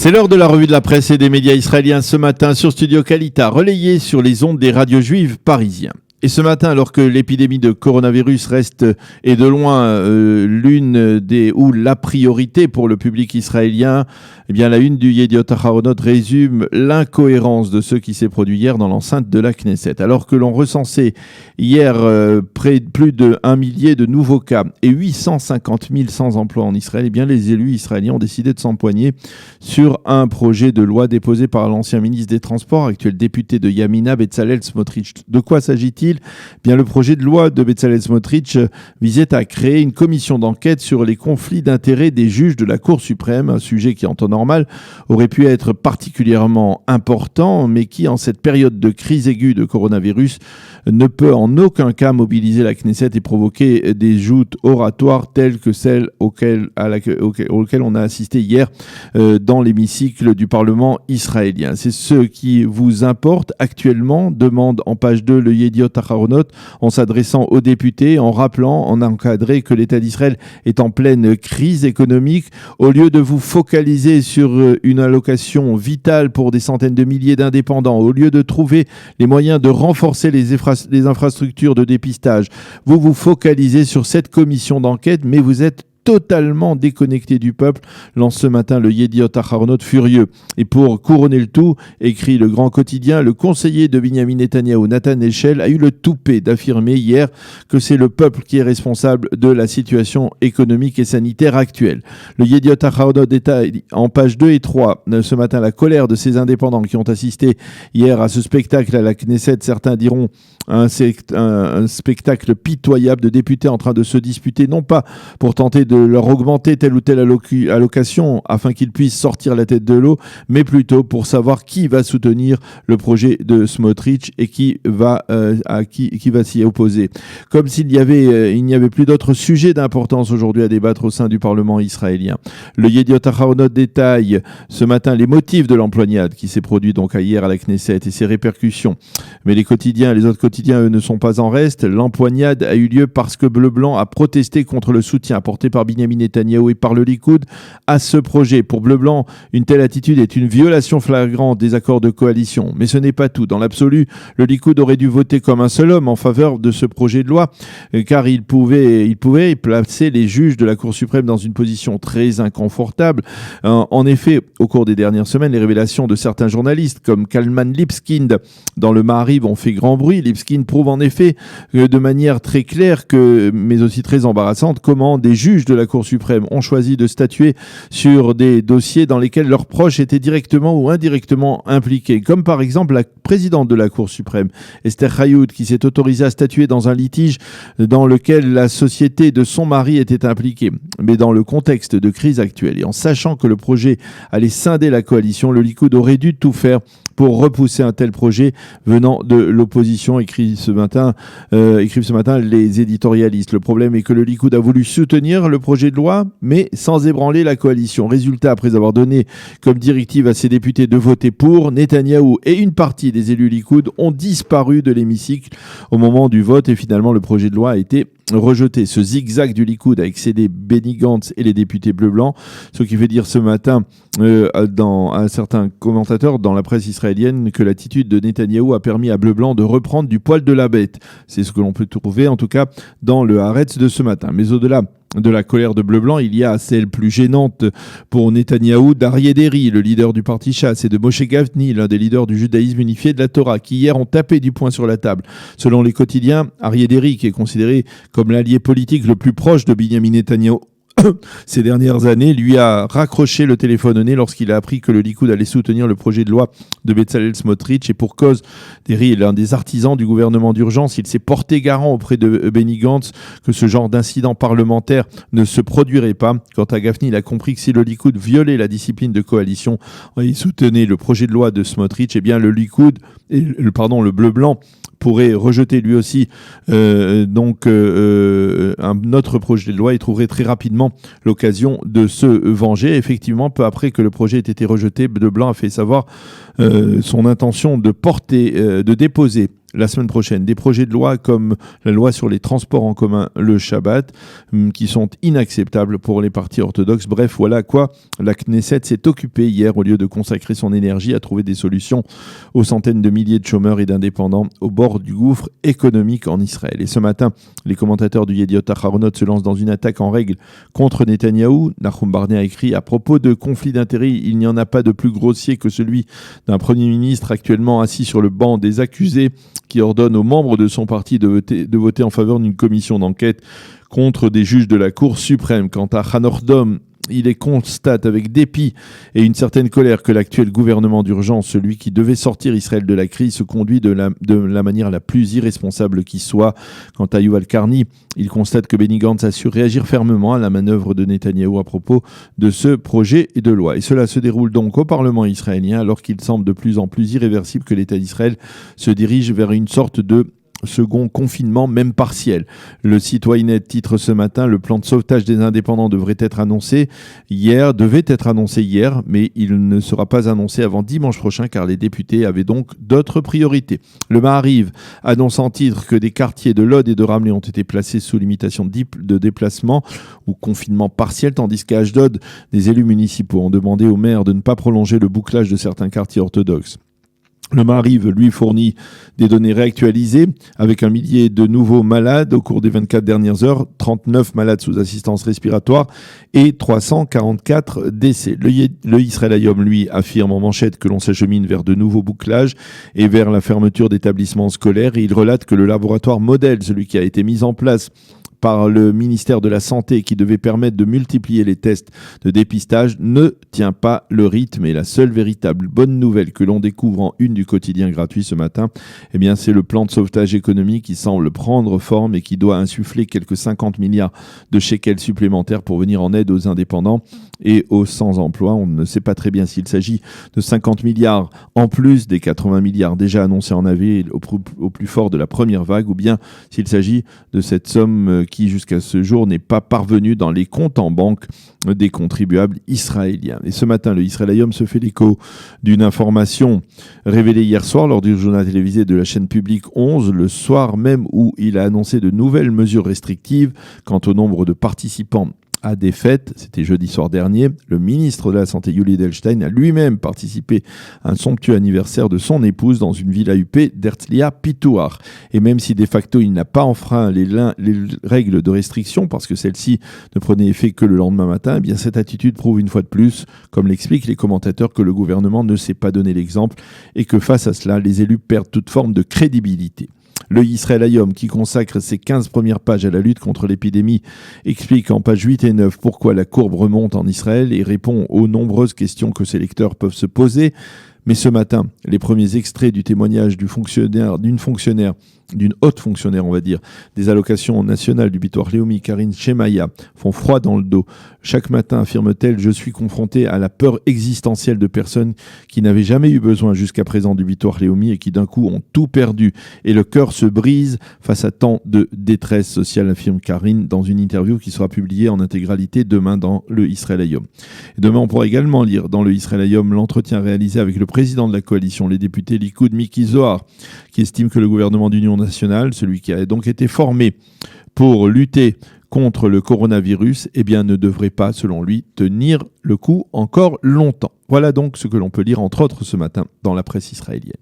C'est l'heure de la revue de la presse et des médias israéliens ce matin sur Studio Kalita, relayé sur les ondes des radios juives parisiens. Et ce matin, alors que l'épidémie de coronavirus reste et de loin l'une des ou la priorité pour le public israélien, eh bien la une du Yediot Aharonot résume l'incohérence de ce qui s'est produit hier dans l'enceinte de la Knesset. Alors que l'on recensait hier plus de 1 millier de nouveaux cas et 850 000 sans emploi en Israël, eh bien les élus israéliens ont décidé de s'empoigner sur un projet de loi déposé par l'ancien ministre des Transports, actuel député de Yamina, Betzalel Smotrich. De quoi s'agit-il ? Bien, le projet de loi de Betzalel Smotrich visait à créer une commission d'enquête sur les conflits d'intérêts des juges de la Cour suprême, un sujet qui en temps normal aurait pu être particulièrement important, mais qui en cette période de crise aiguë de coronavirus ne peut en aucun cas mobiliser la Knesset et provoquer des joutes oratoires telles que celles auxquelles on a assisté hier dans l'hémicycle du Parlement israélien. C'est ce qui vous importe actuellement, demande en page 2 le Yediot Aharonot en s'adressant aux députés, en rappelant, en encadrant que l'État d'Israël est en pleine crise économique. Au lieu de vous focaliser sur une allocation vitale pour des centaines de milliers d'indépendants, au lieu de trouver les moyens de renforcer les infrastructures de dépistage, vous vous focalisez sur cette commission d'enquête, mais vous êtes totalement déconnecté du peuple, lance ce matin le Yediot Aharonot furieux. Et pour couronner le tout, écrit le grand quotidien, le conseiller de Binyamin Netanyahou, Nathan Eshel, a eu le toupet d'affirmer hier que c'est le peuple qui est responsable de la situation économique et sanitaire actuelle. Le Yediot Aharonot détaille en page 2 et 3 ce matin la colère de ces indépendants qui ont assisté hier à ce spectacle à la Knesset. Certains diront un spectacle pitoyable de députés en train de se disputer, non pas pour tenter de leur augmenter telle ou telle allocation afin qu'ils puissent sortir la tête de l'eau, mais plutôt pour savoir qui va soutenir le projet de Smotrich et qui va s'y opposer. Comme s'il y avait plus d'autres sujets d'importance aujourd'hui à débattre au sein du Parlement israélien. Le Yediot Aharonot détaille ce matin les motifs de l'empoignade qui s'est produit donc hier à la Knesset et ses répercussions. Mais les autres quotidiens, eux, ne sont pas en reste. L'empoignade a eu lieu parce que Bleu Blanc a protesté contre le soutien apporté par Binyamin Netanyahou et par le Likoud à ce projet. Pour Bleu Blanc, une telle attitude est une violation flagrante des accords de coalition. Mais ce n'est pas tout. Dans l'absolu, le Likoud aurait dû voter comme un seul homme en faveur de ce projet de loi, car il pouvait placer les juges de la Cour suprême dans une position très inconfortable. En effet, au cours des dernières semaines, les révélations de certains journalistes, comme Kalman Lipskind dans le Maariv, ont fait grand bruit. Lipskind prouve en effet de manière très claire mais aussi très embarrassante, comment des juges de la Cour suprême ont choisi de statuer sur des dossiers dans lesquels leurs proches étaient directement ou indirectement impliqués, comme par exemple la présidente de la Cour suprême, Esther Hayoud, qui s'est autorisée à statuer dans un litige dans lequel la société de son mari était impliquée. Mais dans le contexte de crise actuelle et en sachant que le projet allait scinder la coalition, le Likoud aurait dû tout faire pour repousser un tel projet venant de l'opposition, écrivent ce matin les éditorialistes. Le problème est que le Likoud a voulu soutenir le projet de loi, mais sans ébranler la coalition. Résultat, après avoir donné comme directive à ses députés de voter pour, Netanyahou et une partie des élus Likoud ont disparu de l'hémicycle au moment du vote et finalement le projet de loi a été rejeté. Ce zigzag du Likoud a excédé Benny Gantz et les députés bleu-blanc, ce qui fait dire ce matin à certains commentateurs dans la presse israélienne que l'attitude de Netanyahou a permis à bleu-blanc de reprendre du poil de la bête. C'est ce que l'on peut trouver en tout cas dans le Haaretz de ce matin. Mais au-delà de la colère de Bleu-Blanc, il y a celle plus gênante pour Netanyahou d'Aryeh Deri, le leader du parti Chasse, et de Moshe Gavni, l'un des leaders du judaïsme unifié de la Torah, qui hier ont tapé du poing sur la table. Selon les quotidiens, Aryeh Deri, qui est considéré comme l'allié politique le plus proche de Binyamin Netanyahou ces dernières années, lui a raccroché le téléphone au nez lorsqu'il a appris que le Likoud allait soutenir le projet de loi de Betzalel Smotrich. Et pour cause, Deri est l'un des artisans du gouvernement d'urgence. Il s'est porté garant auprès de Benny Gantz que ce genre d'incident parlementaire ne se produirait pas. Quant à Gafni, il a compris que si le Likoud violait la discipline de coalition et il soutenait le projet de loi de Smotrich, eh bien le bleu-blanc pourrait rejeter lui aussi un autre projet de loi et trouverait très rapidement l'occasion de se venger. Effectivement, peu après que le projet ait été rejeté, Bleu Blanc a fait savoir son intention de déposer la semaine prochaine des projets de loi comme la loi sur les transports en commun le Shabbat, qui sont inacceptables pour les partis orthodoxes. Bref, voilà quoi la Knesset s'est occupée hier au lieu de consacrer son énergie à trouver des solutions aux centaines de milliers de chômeurs et d'indépendants au bord du gouffre économique en Israël. Et ce matin, les commentateurs du Yediot Aharonot se lancent dans une attaque en règle contre Netanyahou. Nahum Barnea a écrit à propos de conflits d'intérêts, il n'y en a pas de plus grossier que celui d'un Premier ministre actuellement assis sur le banc des accusés qui ordonne aux membres de son parti de voter en faveur d'une commission d'enquête contre des juges de la Cour suprême. Quant à Hanor Dom, il constate avec dépit et une certaine colère que l'actuel gouvernement d'urgence, celui qui devait sortir Israël de la crise, se conduit de la manière la plus irresponsable qui soit. Quant à Yuval Karni, il constate que Benny Gantz a su réagir fermement à la manœuvre de Netanyahou à propos de ce projet de loi. Et cela se déroule donc au Parlement israélien alors qu'il semble de plus en plus irréversible que l'État d'Israël se dirige vers une sorte de second confinement, même partiel. Le site Ynet titre ce matin: le plan de sauvetage des indépendants devait être annoncé hier, mais il ne sera pas annoncé avant dimanche prochain car les députés avaient donc d'autres priorités. Le Maariv annonce en titre que des quartiers de Lod et de Ramleh ont été placés sous limitation de déplacement ou confinement partiel, tandis qu'à Ashdod, des élus municipaux ont demandé au maire de ne pas prolonger le bouclage de certains quartiers orthodoxes. Le Maariv, lui, fournit des données réactualisées avec 1 millier de nouveaux malades au cours des 24 dernières heures, 39 malades sous assistance respiratoire et 344 décès. Le Israël Hayom, lui, affirme en manchette que l'on s'achemine vers de nouveaux bouclages et vers la fermeture d'établissements scolaires. Et il relate que le laboratoire modèle, celui qui a été mis en place par le ministère de la Santé qui devait permettre de multiplier les tests de dépistage, ne tient pas le rythme. Et la seule véritable bonne nouvelle que l'on découvre en une du quotidien gratuit ce matin, eh bien, c'est le plan de sauvetage économique qui semble prendre forme et qui doit insuffler quelques 50 milliards de shekels supplémentaires pour venir en aide aux indépendants et aux sans-emploi. On ne sait pas très bien s'il s'agit de 50 milliards en plus des 80 milliards déjà annoncés en avril au plus fort de la première vague, ou bien s'il s'agit de cette somme qui jusqu'à ce jour n'est pas parvenue dans les comptes en banque des contribuables israéliens. Et ce matin, le Israël Hayom se fait l'écho d'une information révélée hier soir lors du journal télévisé de la chaîne publique 11, le soir même où il a annoncé de nouvelles mesures restrictives quant au nombre de participants à des fêtes. C'était jeudi soir dernier. Le ministre de la Santé, Yuli Edelstein, a lui-même participé à un somptueux anniversaire de son épouse dans une villa huppée d'Herzliya Pitouar. Et même si de facto il n'a pas enfreint les règles de restriction parce que celles-ci ne prenaient effet que le lendemain matin, eh bien cette attitude prouve une fois de plus, comme l'expliquent les commentateurs, que le gouvernement ne sait pas donner l'exemple et que face à cela, les élus perdent toute forme de crédibilité. Le Israël Hayom, qui consacre ses 15 premières pages à la lutte contre l'épidémie, explique en pages 8 et 9 pourquoi la courbe remonte en Israël et répond aux nombreuses questions que ses lecteurs peuvent se poser. Mais ce matin, les premiers extraits du témoignage d'une haute fonctionnaire, on va dire, des allocations nationales du Bitor Leumi, Karine Shemaya, font froid dans le dos. Chaque matin, affirme-t-elle, je suis confrontée à la peur existentielle de personnes qui n'avaient jamais eu besoin jusqu'à présent du Bitor Leumi et qui d'un coup ont tout perdu. Et le cœur se brise face à tant de détresse sociale, affirme Karine dans une interview qui sera publiée en intégralité demain dans le Israël Hayom. Et demain, on pourra également lire dans le Israël Hayom l'entretien réalisé avec le président de la coalition, les députés Likoud Miki Zohar, qui estime que le gouvernement d'union nationale, celui qui a donc été formé pour lutter contre le coronavirus, eh bien, ne devrait pas, selon lui, tenir le coup encore longtemps. Voilà donc ce que l'on peut lire, entre autres, ce matin dans la presse israélienne.